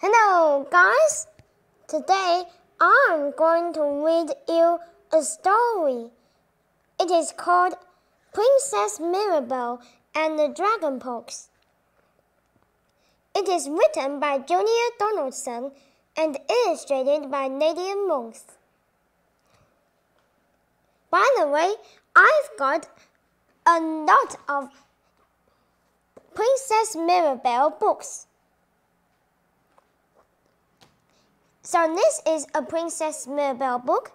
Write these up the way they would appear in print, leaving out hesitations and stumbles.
Hello guys! Today I'm going to read you a story. It is called Princess Mirror-Belle and the Dragon Pox. It is written by Julia Donaldson and illustrated by Nadia Monks. By the way, I've got a lot of Princess Mirror-Belle books. So this is a Princess Mirror-Belle book.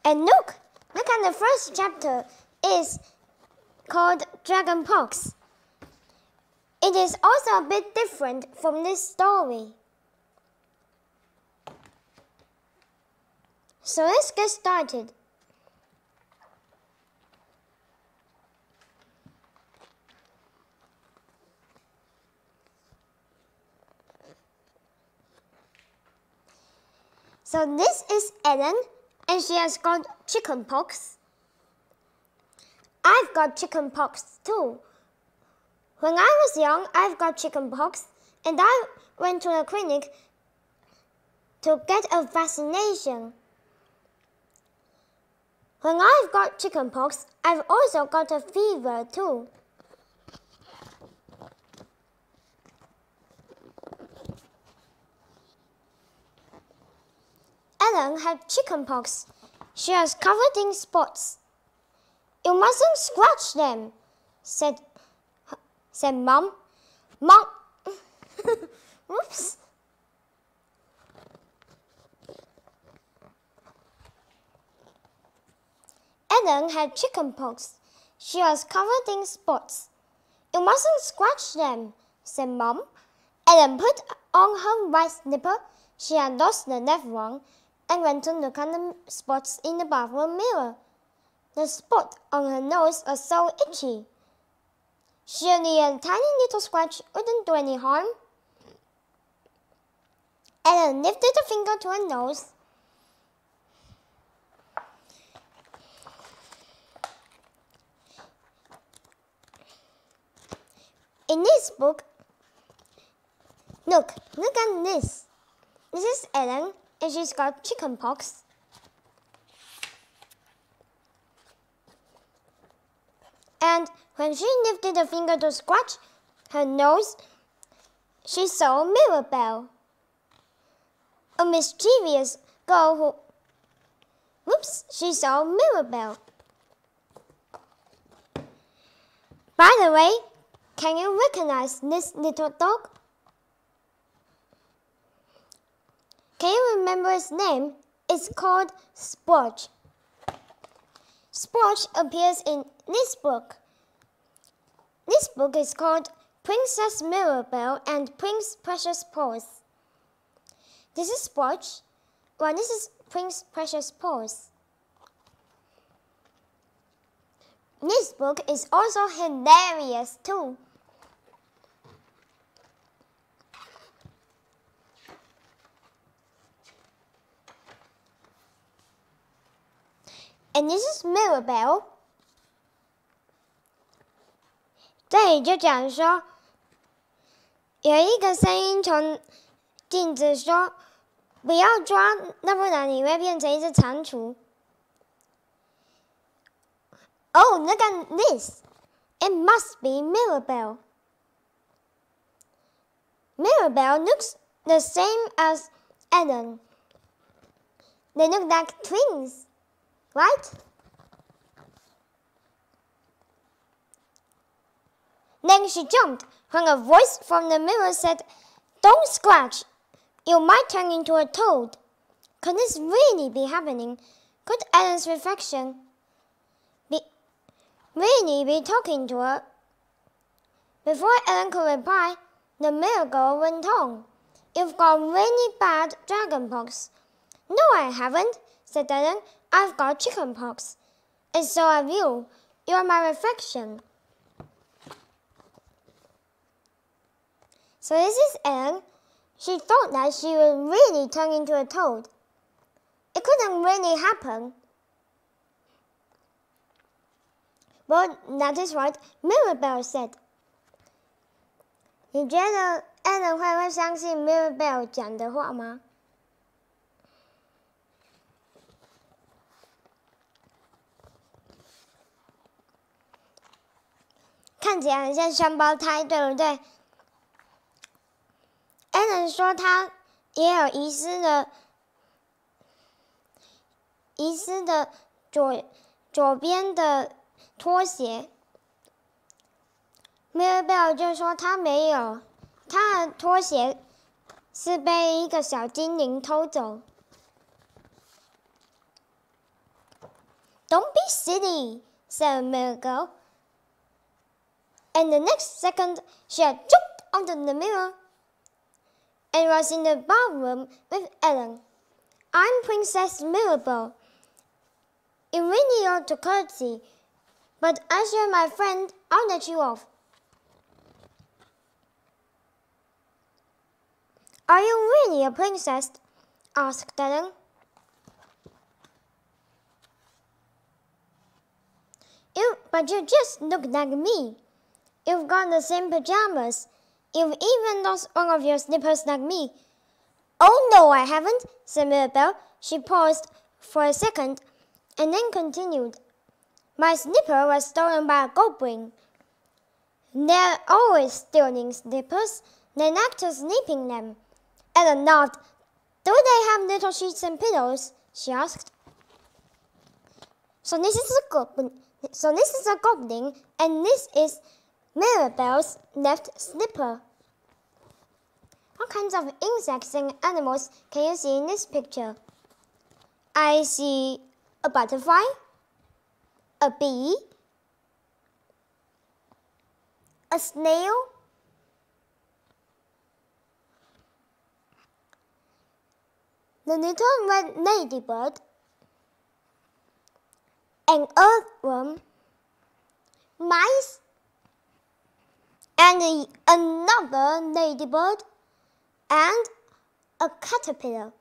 And look at the first chapter is called Dragon Pox. It is also a bit different from this story. So let's get started. So this is Ellen, and she has got chicken pox. I've got chicken pox too. When I was young, I've got chicken pox, and I went to the clinic to get a vaccination. When I've got chicken pox, I've also got a fever too. Ellen had chicken pox. She was covered in spots. You mustn't scratch them, said Mom. Mom, whoops. Ellen had chicken pox. She was covered in spots. You mustn't scratch them, said Mom. Ellen put on her right slipper. She had lost the left one, and went to look at the spots in the bathroom mirror. The spot on her nose was so itchy. Surely a tiny little scratch wouldn't do any harm. Ellen lifted a finger to her nose. In this book, look at this. This is Ellen, and she's got chicken pox. And when she lifted a finger to scratch her nose, she saw Mirror-Belle, a mischievous girl who... Whoops, she saw Mirror-Belle. By the way, can you recognize this little dog? Can you remember its name? It's called Sporch. Sporch appears in this book. This book is called Princess Mirror-Belle and Prince Precious Paws. This is Sporch, while this is Prince Precious Paws. This book is also hilarious too. And this is Mirror-Belle. 这里就讲说，有一个声音从镜子说：“不要抓，那不然你会变成一只蟾蜍。” Oh, look at this! It must be Mirror-Belle. Mirror-Belle looks the same as Ellen. They look like twins. Right? Then she jumped when a voice from the mirror said, "Don't scratch. You might turn into a toad." Could this really be happening? Could Ellen's reflection really be talking to her? Before Ellen could reply, the mirror girl went on. "You've got really bad dragon pox." "No, I haven't," said Ellen. "I've got chicken pox." "And so have you. You're my reflection." So this is Ellen. She thought that she would really turn into a toad. It couldn't really happen. Well, that is what Mirror-Belle said. 你觉得 Ellen 会相信 Mirror-Belle 讲的话吗？看起来很像双胞胎，对不对 ？Ellen 说他也有遗失的左边的拖鞋。Mirror-Belle 就说他没有，他的拖鞋是被一个小精灵偷走。Don't be silly, said Mirror-Belle. And the next second, she had jumped out of the mirror and was in the bathroom with Ellen. I'm Princess Mirror-Belle. You really ought to curtsy, but as you're my friend, I'll let you off. Are you really a princess? Asked Ellen. But you just look like me. You've got the same pajamas. You've even lost one of your slippers like me. Oh no, I haven't, said Mirror-Belle. She paused for a second and then continued. My slipper was stolen by a goblin. They're always stealing slippers. They like to sleep in them. Ellen laughed. Do they have little sheets and pillows? She asked. So this is a goblin, and this is Mirror-Belle's left slipper. What kinds of insects and animals can you see in this picture? I see a butterfly, a bee, a snail, the little red ladybird, an earthworm, mice, and another ladybird, and a caterpillar.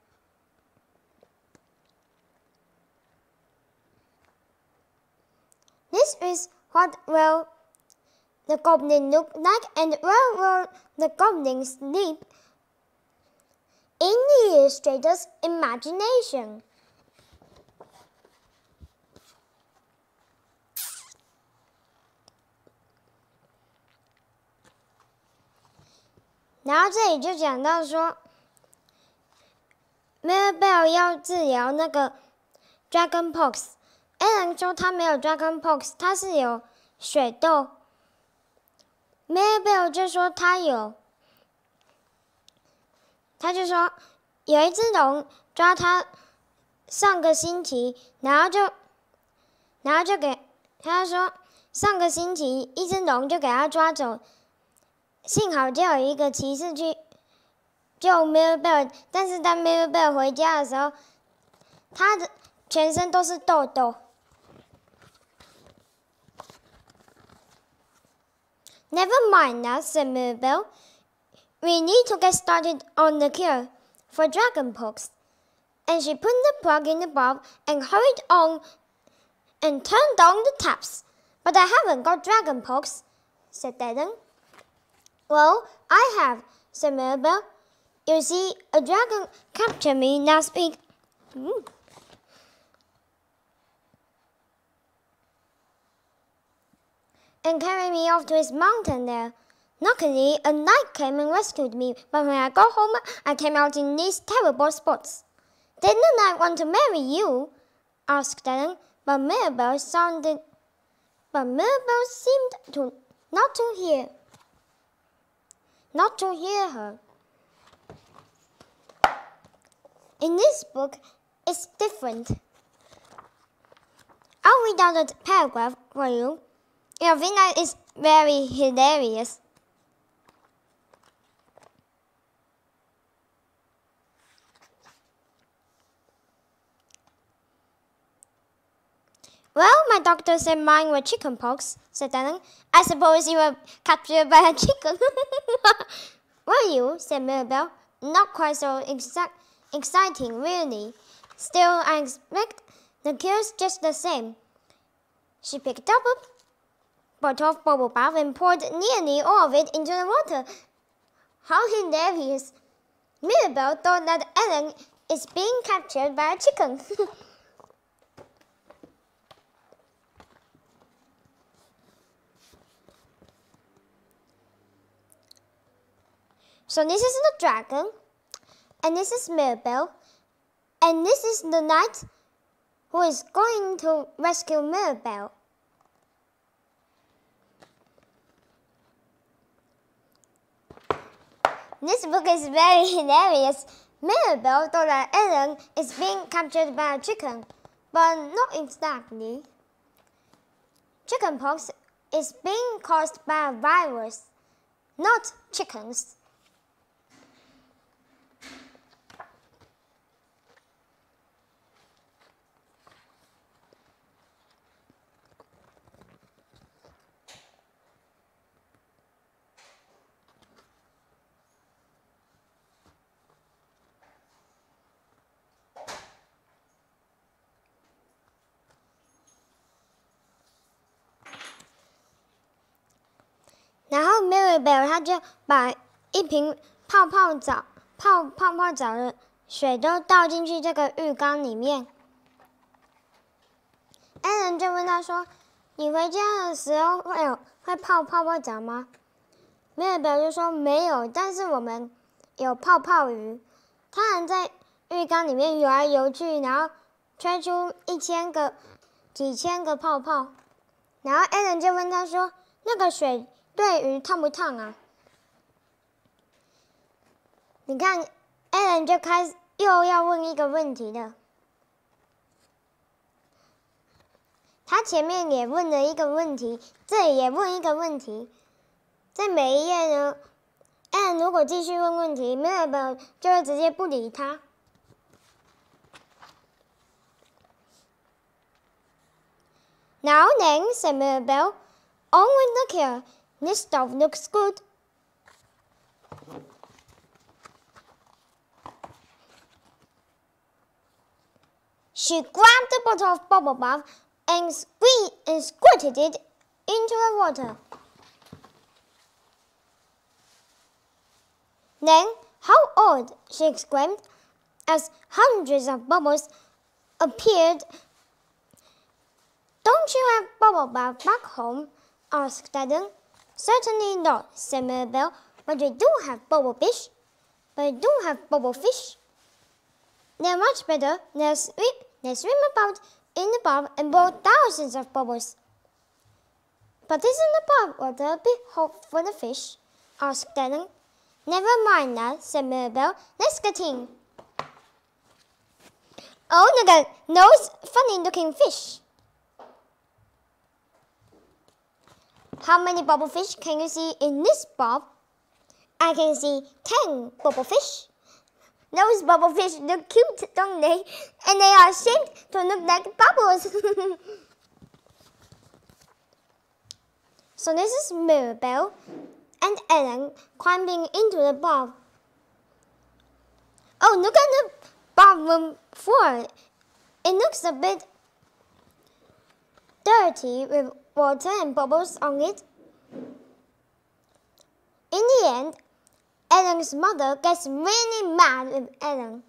This is what will the goblin look like, and where will the goblin sleep in the illustrator's imagination.然后这里就讲到说 ，Mirror-Belle 要治疗那个 Dragon Pox。Ellen 说她没有 Dragon Pox， 她是有水痘。Mirror-Belle 就说她有，她就说有一只龙抓她上个星期，然后就给她说上个星期一只龙就给她抓走。幸好就有一个骑士去救 Mirror-Belle， 但是当 Mirror-Belle 回家的时候，她的全身都是痘痘。Never mind that, said Mirror-Belle. We need to get started on the cure for Dragon Pox. And she put the plug in the bulb and hurried on and turned on the taps. But I haven't got Dragon Pox, said Ellen. Well, I have, said Mirror-Belle. You see, a dragon captured me last week. And carried me off to his mountain there. Luckily, a knight came and rescued me, but when I got home, I came out in these terrible spots. Did the knight want to marry you? Asked Ellen, but Mirror-Belle seemed to not to hear her. In this book, it's different. I'll read out a paragraph for you. I think that is very hilarious. Well, my doctor said mine were chicken pox, said Ellen. I suppose you were captured by a chicken. Were you? Said Mirror-Belle. Not quite so exciting, really. Still, I expect the cure's just the same. She picked up a bottle of bubble bath and poured nearly all of it into the water. How hilarious! Mirror-Belle thought that Ellen is being captured by a chicken. So this is the dragon, and this is Mirror-Belle, and this is the knight who is going to rescue Mirror-Belle. This book is very hilarious. Mirror-Belle thought that Ellen is being captured by a chicken, but not exactly. Chickenpox is being caused by a virus, not chickens.然后 Mirror-Belle 他就把一瓶泡泡澡的水都倒进去这个浴缸里面。Ellen 就问他说：“你回家的时候会泡泡泡澡吗？” Mirror-Belle 就说：“没有，但是我们有泡泡鱼，它能在浴缸里面游来游去，然后吹出几千个泡泡。”然后 Ellen 就问他说：“那个水对鱼烫不烫啊？”你看 ，Ellen 就开始又要问一个问题了。他前面也问了一个问题，这里也问一个问题。在每一页呢 ，Ellen 如果继续问问题 ，Mirror-Belle 就会直接不理他。Now then, said Mirror-Belle, on with the care. This stuff looks good. She grabbed the bottle of bubble bath and squirted it into the water. Then, how odd, she exclaimed, as hundreds of bubbles appeared. Don't you have bubble bath back home? Asked Ellen. Certainly not, said Mirror-Belle, but we do have bubble fish. But we do have bubble fish. They're much better. They swim about in the bath and blow thousands of bubbles. But isn't the bath water a bit hot for the fish? Asked Ellen. Never mind that, said Mirror-Belle. Let's get in. Oh, look at those funny-looking fish. How many bubble fish can you see in this bath? I can see 10 bubble fish. Those bubble fish look cute, don't they? And they are shaped to look like bubbles. So this is Mirror-Belle and Ellen climbing into the bath. Oh, look at the bathroom floor. It looks a bit dirty with water and bubbles on it. In the end, Ellen's mother gets really mad with Ellen.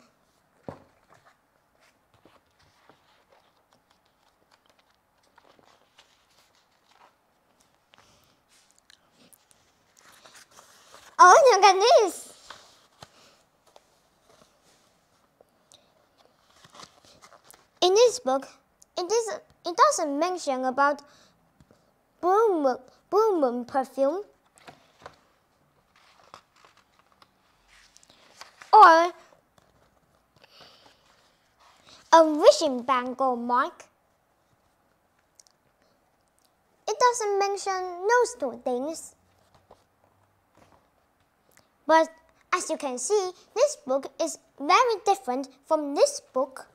Oh, look at this! In this book, it doesn't mention about Blue Moon perfume or a wishing bangle mark. It doesn't mention those two things. But as you can see, this book is very different from this book.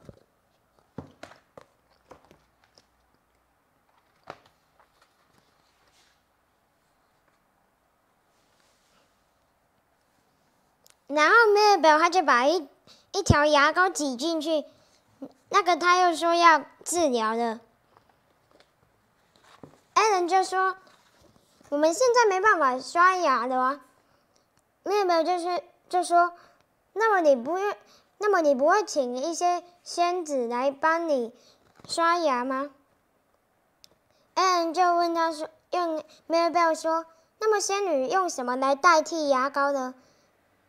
然后 Mirror-Belle 他就把一条牙膏挤进去，那个他又说要治疗的。Ellen 就说：“我们现在没办法刷牙的啊。” Mirror-Belle就说，那么你不会请一些仙子来帮你刷牙吗？Ellen 就问他说，Mirror-Belle 说，那么仙女用什么来代替牙膏呢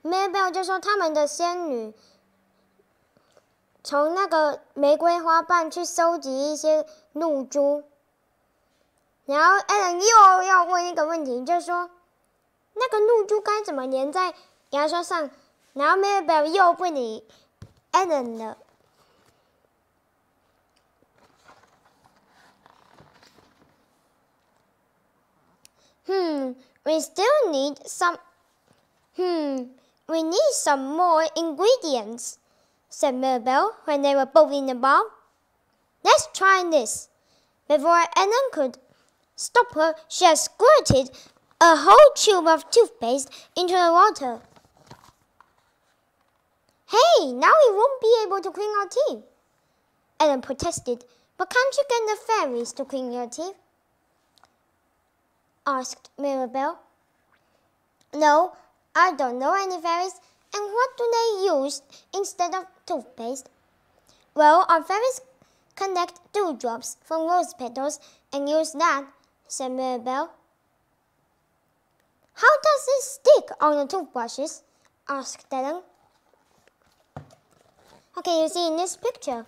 ？Mirror-Belle 就说他们的仙女从那个玫瑰花瓣去收集一些露珠。然后 Ellen 又要问一个问题，就说那个露珠该怎么粘在牙刷上？然后 Mirror-Belle 又不理 Ellen 了。We still need some. We need some more ingredients, said Mirror-Belle when they were both in the bar. Let's try this. Before Ellen could stop her, she had squirted a whole tube of toothpaste into the water. Hey, now we won't be able to clean our teeth, Ellen protested. But can't you get the fairies to clean your teeth? Asked Mirror-Belle. No, I don't know any fairies. And what do they use instead of toothpaste? Well, our fairies collect dewdrops from rose petals and use that, said Mirror-Belle. How does it stick on the toothbrushes? Asked Ellen. Okay, you see in this picture,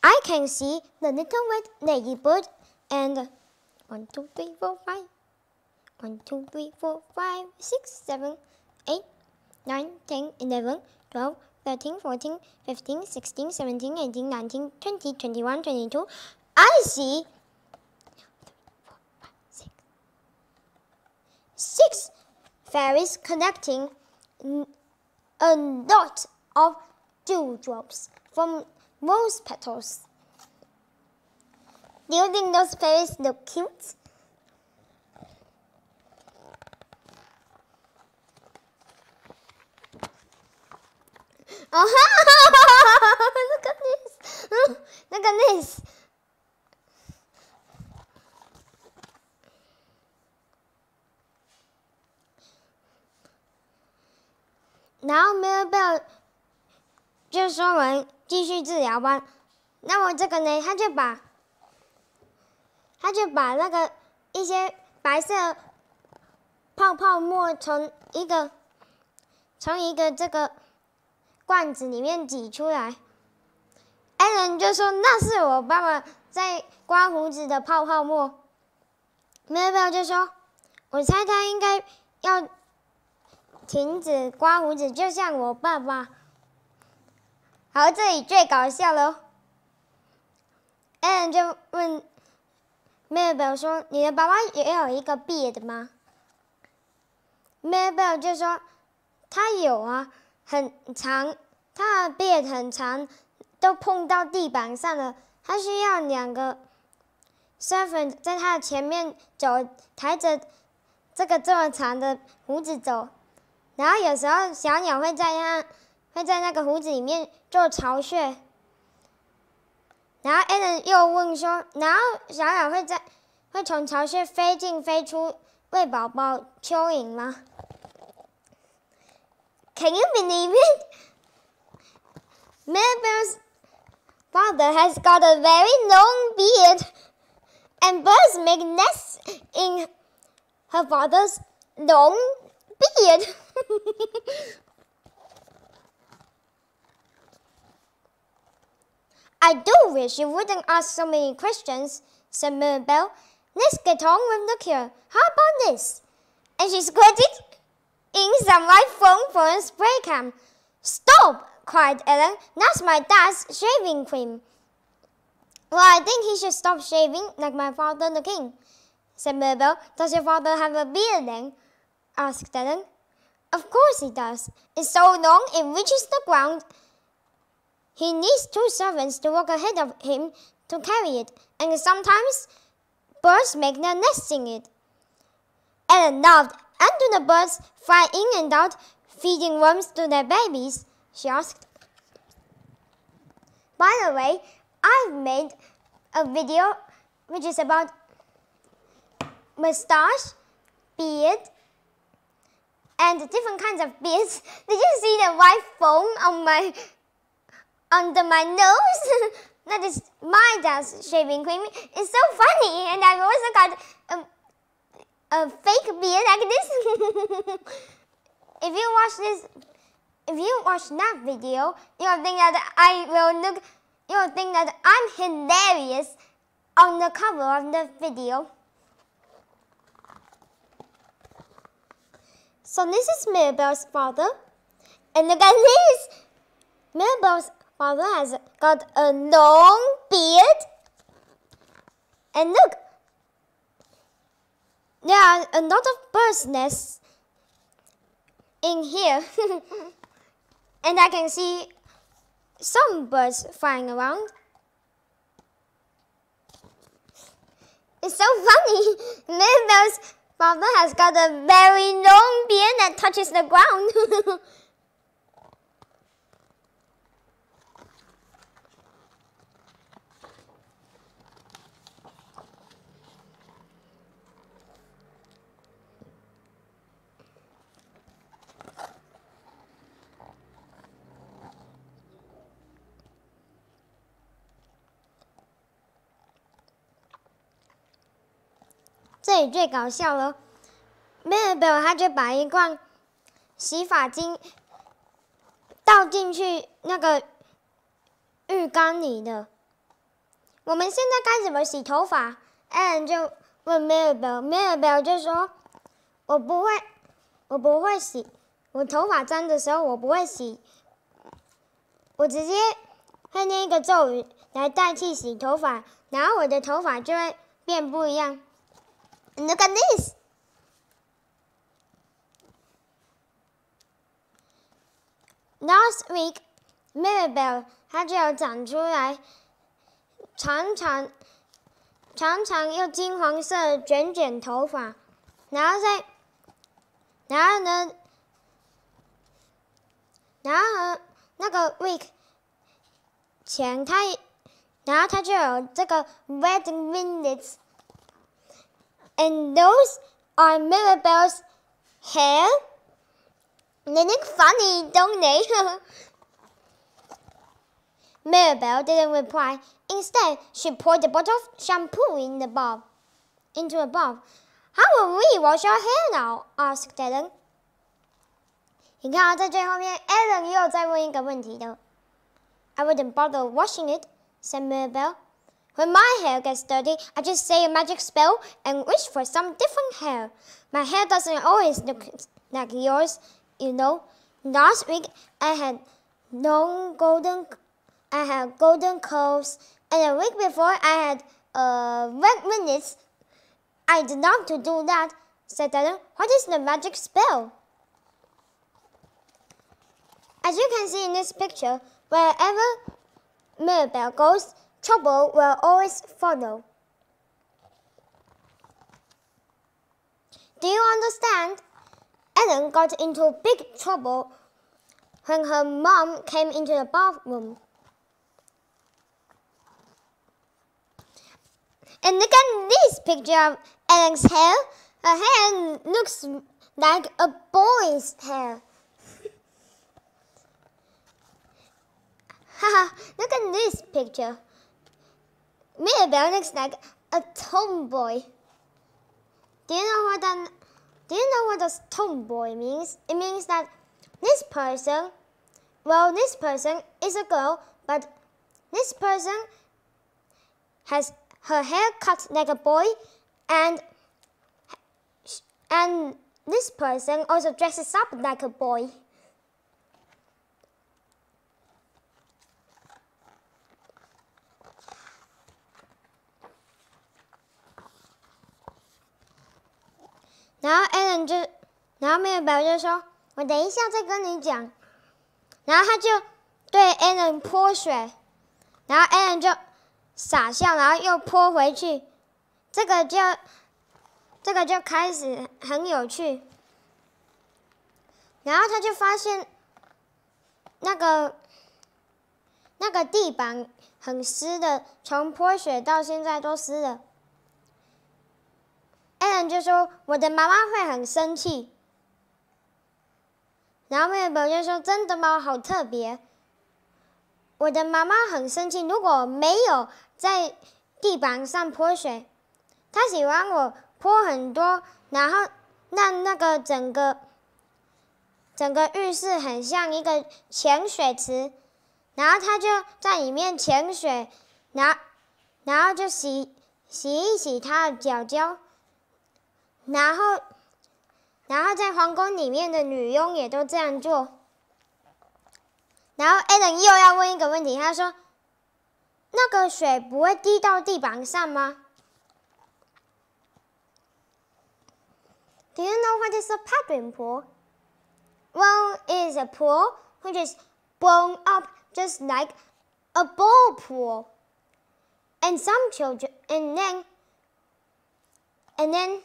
I can see the little red ladybird and 1, 2, 3, 4, 5. 1, 2, 3, 4, 5, 6, 7, 8, 9, 10, 11, 12, 13, 14, 15, 16, 17, 18, 19, 20, 21, 22. I see 6 fairies collecting a lot of dewdrops from rose petals. Do you think those fairies look cute? Look at this! Look at this! Now Mirror-Belle 就说我们继续治疗吧。那么这个呢，他就把那个一些白色泡沫从一个这个罐子里面挤出来。Ellen 就说那是我爸爸在刮胡子的泡沫。Mirror-Belle 就说，我猜他应该要停止刮胡子，就像我爸爸。好，这里最搞笑了。Ellen 就问 Mirror-Belle 说：“你的爸爸也有一个 beard 吗 ？”Mirror-Belle 就说：“他有啊，很长，他的 beard 很长，都碰到地板上了。他需要2个 servant 在他的前面走，抬着这么长的胡子走。然后有时候小鸟会在那个胡子里面做巢穴。”然后 Ellen 又问说：“然后小鸟会从巢穴飞进飞出，喂宝宝蚯蚓吗 ？”Can you believe it? Mirror-Belle's father has got a very long beard, and birds make nests in her father's long beard. I do wish you wouldn't ask so many questions, said Mirror-Belle. Let's get on with the cure. How about this? And she squirted in some white foam for a spray can. Stop! Cried Ellen. That's my dad's shaving cream. Well, I think he should stop shaving like my father the king, said Mirror-Belle. Does your father have a beard then? Asked Ellen. Of course he does. It's so long it reaches the ground. He needs 2 servants to walk ahead of him to carry it, and sometimes birds make their nests in it. Ellen laughed. And do the birds fly in and out, feeding worms to their babies? She asked. By the way, I've made a video which is about mustache, beard, and different kinds of beards. Did you see the white foam under my nose? That is my dad's shaving cream. It's so funny, and I've also got a fake beard like this. If you watch that video, you'll think that I'm hilarious on the cover of the video. So this is Mirror-Belle's father, and look at this. Mirror-Belle's father has got a long beard, and look, there are a lot of birds' nests in here, and I can see some birds flying around. It's so funny. Mirror-Belle's father has got a very long beard that touches the ground.这里最搞笑了 ，Mirror-Belle 他就把一罐洗发精倒进去那个浴缸里的。我们现在该怎么洗头发 ？Ellen 就问 Mirror-Belle，Mirror-Belle 就说：“我不会洗，我头发脏的时候我不会洗，我直接会念一个咒语来代替洗头发，然后我的头发就会变不一样。” Look at this. Last week, Mirror-Belle 她就有长出来长长又金黄色的卷头发，然后呢，那个 week 前然后她就有这个 red ringlets。And those are Mirror-Belle's hair. They look funny, don't they? Mirror-Belle didn't reply. Instead, she poured a bottle of shampoo into a bowl. How will we wash our hair now? Asked Ellen. 你看在最后面 ，Ellen 又有在问一个问题的。I wouldn't bother washing it, said Mirror-Belle.When my hair gets dirty, I just say a magic spell and wish for some different hair. My hair doesn't always look like yours, you know. Last week, I had golden curls, and the week before, I had red ringlets. I'd love to do that, said Ellen. What is the magic spell? As you can see in this picture, wherever Mirror-Belle goes, trouble will always follow. Do you understand? Ellen got into big trouble when her mom came into the bathroom. And look at this picture of Ellen's hair. Her hair looks like a boy's hair. Haha, look at this picture. Mirror-Belle looks like a tomboy. Do you know what a tomboy means? It means that this person is a girl, but this person has her hair cut like a boy, and this person also dresses up like a boy.然后 Mirror-Belle 就说：“我等一下再跟你讲。”然后他就对 Ellen 泼水，然后 Ellen 就傻笑，然后又泼回去。这个就开始很有趣。然后他就发现那个地板很湿的，从泼水到现在都湿了。Ellen 就说：“我的妈妈会很生气。”然后 Mirror-Belle 就说：“真的吗？好特别。我的妈妈很生气，如果没有在地板上泼水，她喜欢我泼很多，然后让那个整个浴室很像一个潜水池，然后她就在里面潜水，然后就洗一洗她的脚脚，然后在皇宫里面的女佣也都这样做。”然后 Ellen 又要问一个问题，他说：“那个水不会滴到地板上吗？” Do you know what is a pattern pool? Well, it is a pool which is blown up just like a ball pool. And some children, and then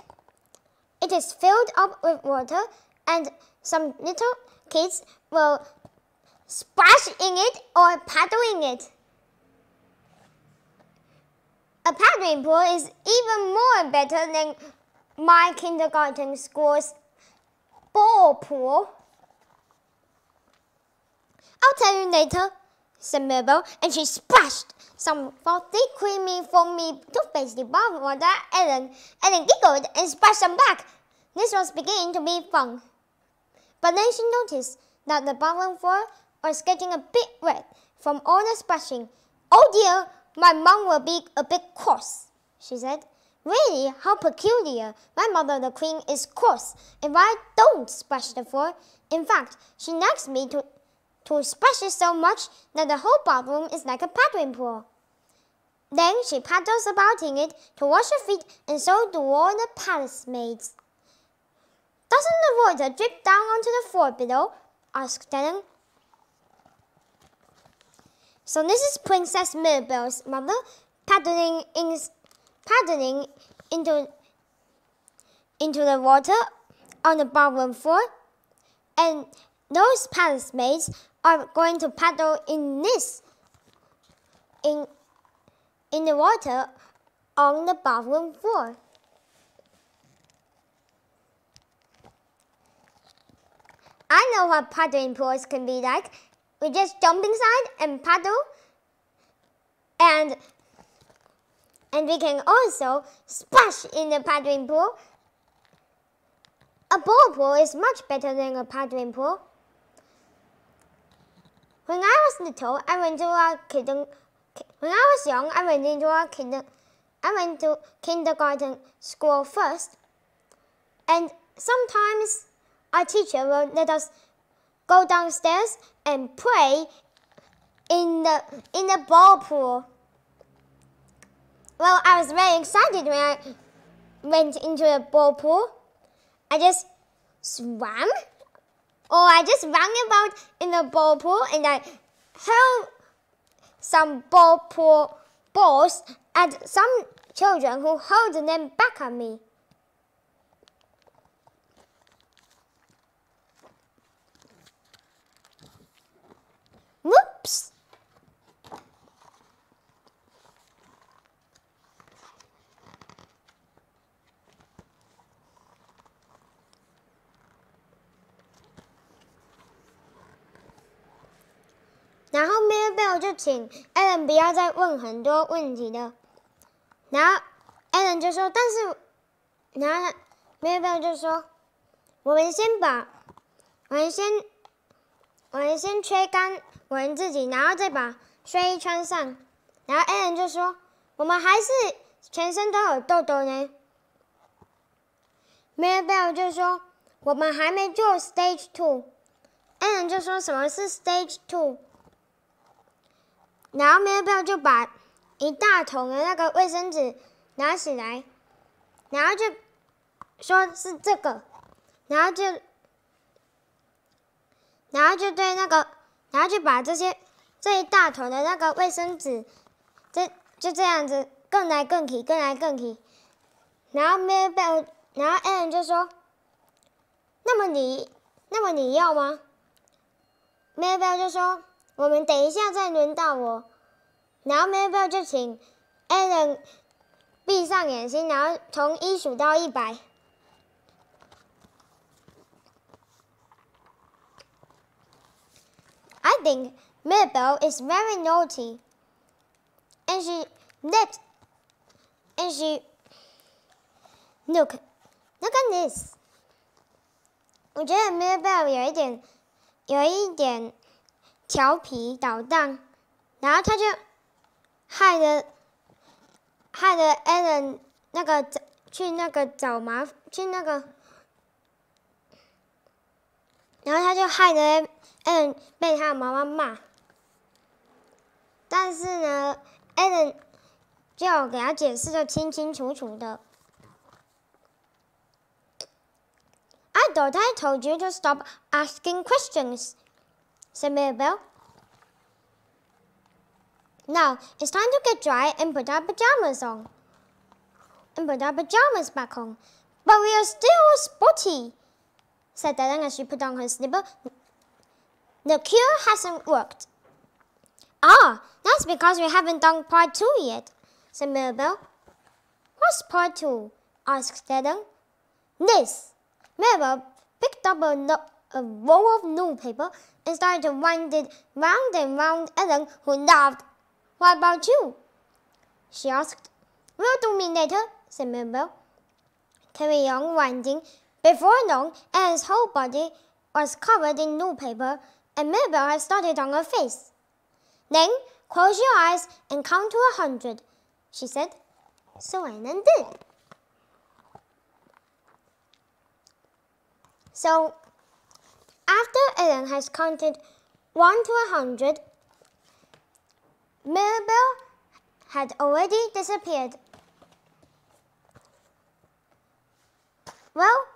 it is filled up with water, and some little kids will splash in it or paddle in it. A paddling pool is even more better than my kindergarten school's ball pool. I'll tell you later, said Mirror-Belle, and she splashed some frothy, creamy, foamy toothpaste bubble water at Ellen. Ellen giggled and splashed some back. This was beginning to be fun. But then she noticed that the bathroom floor was getting a bit wet from all the splashing. "Oh dear, my mom will be a bit cross," she said. "Really, how peculiar. My mother, the queen, is cross if I don't splash the floor. In fact, she nags me to splash it so much that the whole bathroom is like a paddling pool. Then she paddles about in it to wash her feet, and so do all the palace maids." "Doesn't the water drip down onto the floor below?" asked Ellen. So this is Princess Mirror-Belle's mother paddling into the water on the bathroom floor, and those palace maids are going to paddle in the water on the bathroom floor. I know what paddling pools can be like. We just jump inside and paddle, and we can also splash in the paddling pool. A ball pool is much better than a paddling pool. When I was little, I went to kindergarten school first, and sometimes our teacher would let us go downstairs and play in the ball pool. Well, I was very excited when I went into the ball pool. I just swam, or I just ran about in the ball pool, and I hurled some ball pool balls at some children who hurled them back at me. Whoops!然后 Mirror-Belle 就请 Ellen 不要再问很多问题了。然后 Ellen 就说，然后 Mirror-Belle 就说，我们先吹干我们自己，然后再把睡衣穿上。然后 Ellen 就说，我们还是全身都有痘痘呢。Mirror-Belle 就说，我们还没做 Stage 2。Ellen 就说，什么是 Stage 2？然后 Mirror-Belle 就把一大桶的那个卫生纸拿起来，然后就说是这个，然后就把这一大桶的那个卫生纸，就这样子更来更去。然后 Ellen 就说，那么你要吗？ Mirror-Belle 就说，我们等一下再轮到我。然后 Mirror-Belle 就请 Ellen 闭上眼睛，然后从1数到100。I think Mirror-Belle is very naughty. And look at this. 我觉得 Mirror-Belle 有一点调皮捣蛋，然后他就害得 Ellen 然后他就害得 Ellen 被他的妈妈骂。但是呢 ，Ellen 就给他解释的清清楚楚的。I thought I told you to stop asking questions, said Mirror-Belle. Now it's time to get dry and put our pajamas on. And put our pajamas back on. But we are still spotty, said Ellen as she put on her slipper. The cure hasn't worked. Ah, that's because we haven't done part 2 yet, said Mirror-Belle. What's part 2? Asked Ellen. This. Mirror-Belle picked up a roll of newspaper and started to wind it round and round Ellen, who laughed. What about you? She asked. We'll do me later, said Mirror-Belle. Carry on winding. Before long, Ellen's whole body was covered in newspaper, and Mirror-Belle had started on her face. Then, close your eyes and count to 100, she said. So Ellen did. So, after Ellen has counted 1 to 100, Mirror-Belle had already disappeared. Well,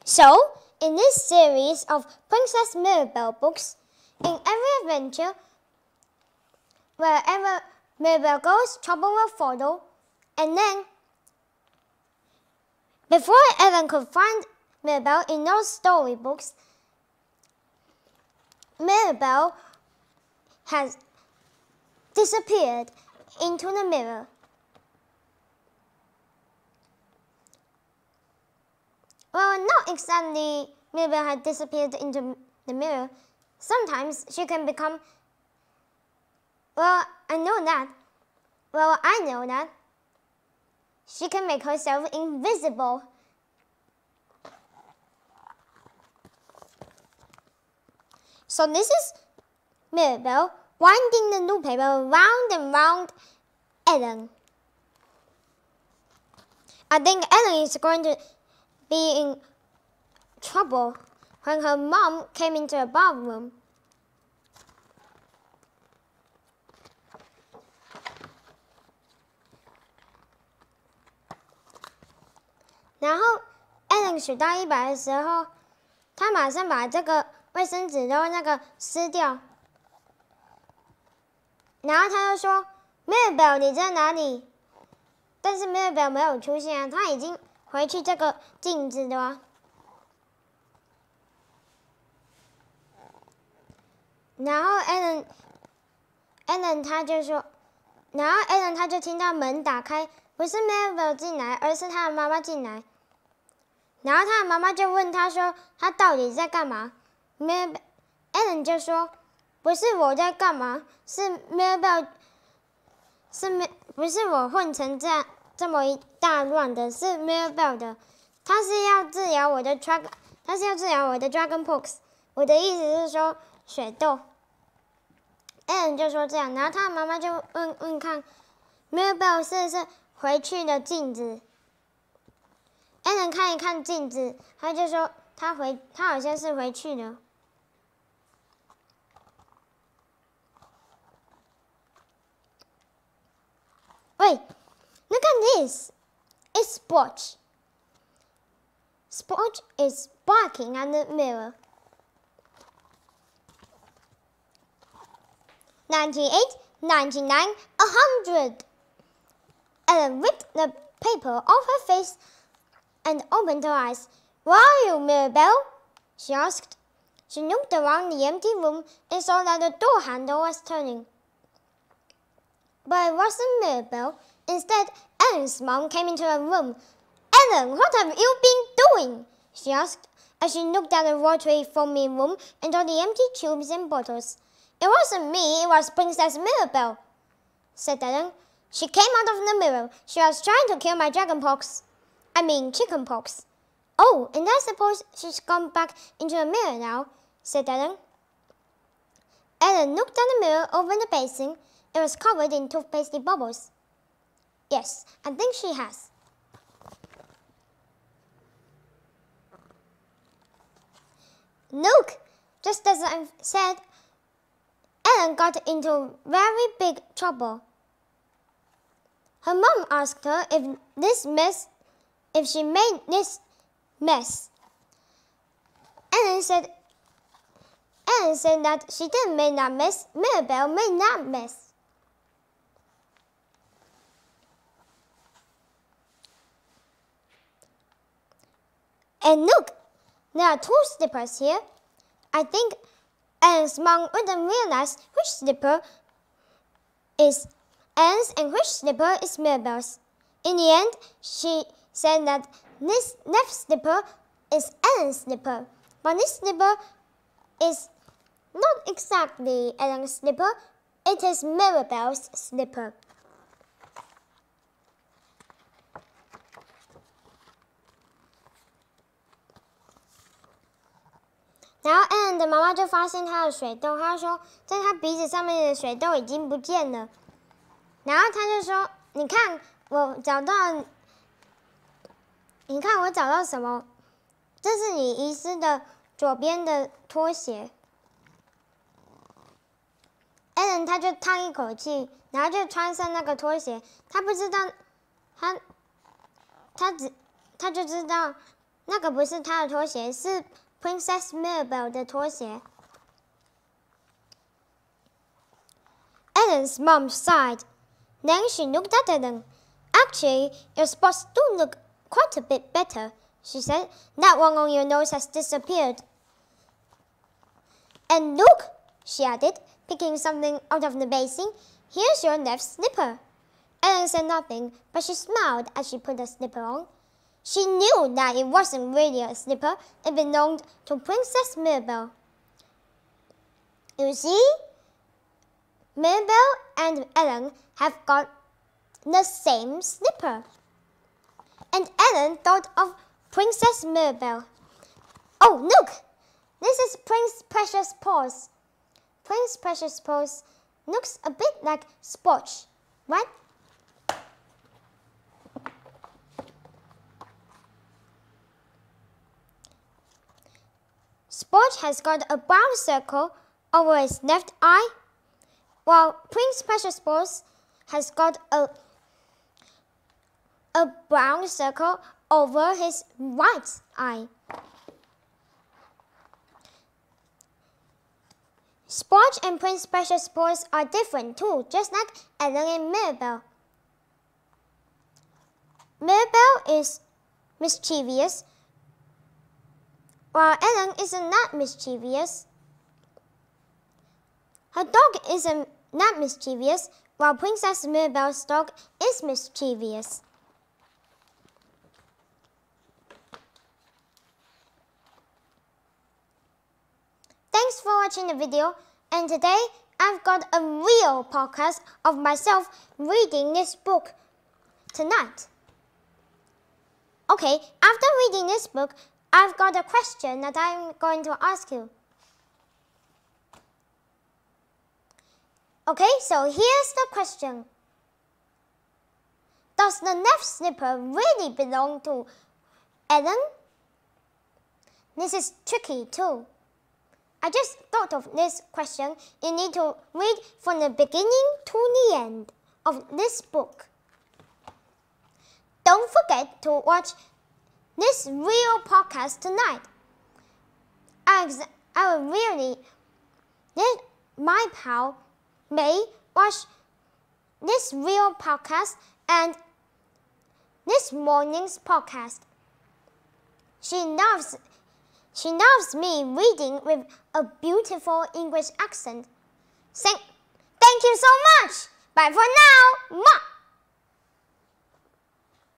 So, in this series of Princess Mirror-Belle books, in every adventure, wherever Mirror-Belle goes, trouble will follow, and then, before Ellen could find Mirror-Belle in those storybooks, Mirror-Belle has disappeared into the mirror. Well, not exactly Mirror-Belle had disappeared into the mirror. Sometimes she can become... Well, I know that. She can make herself invisible. So this is Mirror-Belle winding the newspaper round and round Ellen. I think Ellen is going to be in trouble when her mom came into the bathroom.然后 Ellen 数到100的时候，她马上把这个卫生纸都撕掉，然后她就说 ：“Mirror-Belle， 你在哪里？”但是 Mirror-Belle 没有出现啊，她已经回去这个镜子的啊。然后 Ellen 她就说，然后 Ellen 她就听到门打开，不是 Mirror-Belle 进来，而是她的妈妈进来。然后她的妈妈就问她说：“她到底在干嘛 ？”Ellen 就说：“不是我在干嘛，是 Mirror-Belle， 不是我混成这么一大乱的，是 Mirror-Belle 的，她是要治疗我的 Dragon Pox。我的意思是说水痘。”Ellen 就说这样，然后她的妈妈就问看 Mirror-Belle 是不是回去了镜子。Ellen 看一看镜子，他就说他好像是回去了。Wait, look at this. It's Spotch. Spotch is barking at the mirror. 98, 99, 100. Ellen ripped the paper off her face and opened her eyes. "Where are you, Mirror-Belle?" she asked. She looked around the empty room and saw that the door handle was turning. But it wasn't Mirror-Belle. Instead, Ellen's mom came into the room. "Ellen, what have you been doing?" she asked as she looked at the watery, foamy room and all the empty tubes and bottles. It wasn't me, it was Princess Mirror-Belle, said Ellen. She came out of the mirror. She was trying to cure my dragon pox. I mean chicken pox. Oh, and I suppose she's gone back into the mirror now, said Ellen. Ellen looked at the mirror over the basin. It was covered in toothpaste bubbles. Yes, I think she has. Look! Just as I said, Ellen got into very big trouble. Her mom asked her if she made this mess. Ellen said that she didn't make that mess. Mirror-Belle made that mess. And look, there are 2 slippers here. I think Ellen's mom wouldn't realize which slipper is Ellen's and which slipper is Mirror-Belle's. In the end, she said that this left slipper is Ellen's slipper, but this slipper is not exactly Ellen's slipper, it is Mirror-Belle's slipper.然后 Ellen 的妈妈就发现她的水痘，她说在她鼻子上面的水痘已经不见了。然后她就说：“你看，我找到什么？这是你遗失的左边的拖鞋。” Ellen 她就叹一口气，然后就穿上那个拖鞋。她不知道，她就知道那个不是她的拖鞋，是 Princess Mirror-Belle 的拖鞋。Ellen's mom sighed. Then she looked at Ellen. Actually, your spots do look quite a bit better, she said. That one on your nose has disappeared. And look, she added, picking something out of the basin. Here's your left slipper. Ellen said nothing, but she smiled as she put the slipper on. She knew that it wasn't really a slipper. It belonged to Princess Mirror-Belle. You see, Mirror-Belle and Ellen have got the same slipper. And Ellen thought of Princess Mirror-Belle. Oh, look! This is Prince Precious Paws. Prince Precious Paws looks a bit like Spotch, right? Spotch has got a brown circle over his left eye, while Prince Precious Paws has got a brown circle over his right eye. Spotch and Prince Precious Paws are different too, just like Ellen and Mirror-Belle. Mirror-Belle is mischievous, while Ellen isn't that mischievous. Her dog isn't that mischievous, while Princess Mirror-Belle's dog is mischievous. Thanks for watching the video, and today I've got a real podcast of myself reading this book tonight. Okay, after reading this book, I've got a question that I'm going to ask you. Okay, so here's the question. Does the left slipper really belong to Ellen? This is tricky too. I just thought of this question. You need to read from the beginning to the end of this book. Don't forget to watch this real podcast tonight. I will really let my pal May watch this real podcast and this morning's podcast. She loves me reading with a beautiful English accent. Thank you so much. Bye for now. Mwah.